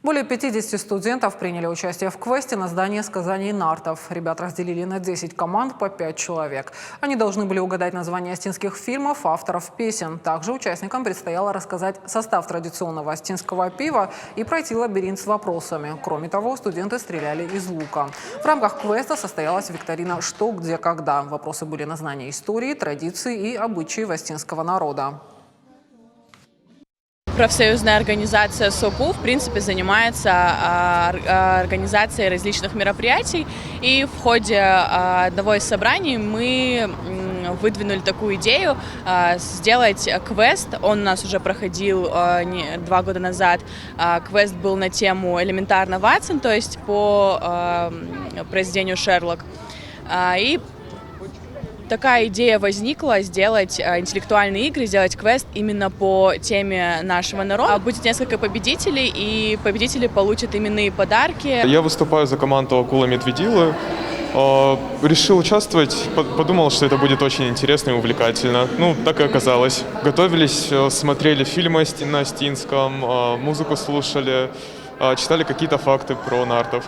Более 50 студентов приняли участие в квесте на здании сказаний нартов. Ребят разделили на 10 команд по 5 человек. Они должны были угадать названия астинских фильмов, авторов песен. Также участникам предстояло рассказать состав традиционного астинского пива и пройти лабиринт с вопросами. Кроме того, студенты стреляли из лука. В рамках квеста состоялась викторина «Что, где, когда». Вопросы были на знание истории, традиций и обычаев астинского народа. Профсоюзная организация СОКУ, в принципе, занимается организацией различных мероприятий. И в ходе одного из собраний мы выдвинули такую идею сделать квест. Он у нас уже проходил 2 года назад. Квест был на тему «Элементарно, Ватсон», то есть по произведению «Шерлок». И такая идея возникла сделать интеллектуальные игры, сделать квест именно по теме нашего народа. Будет несколько победителей, и победители получат именные подарки. Я выступаю за команду «Акула Медведилы». Решил участвовать, подумал, что это будет очень интересно и увлекательно. Ну, так и оказалось. Готовились, смотрели фильмы на астинском, музыку слушали, читали какие-то факты про нартов.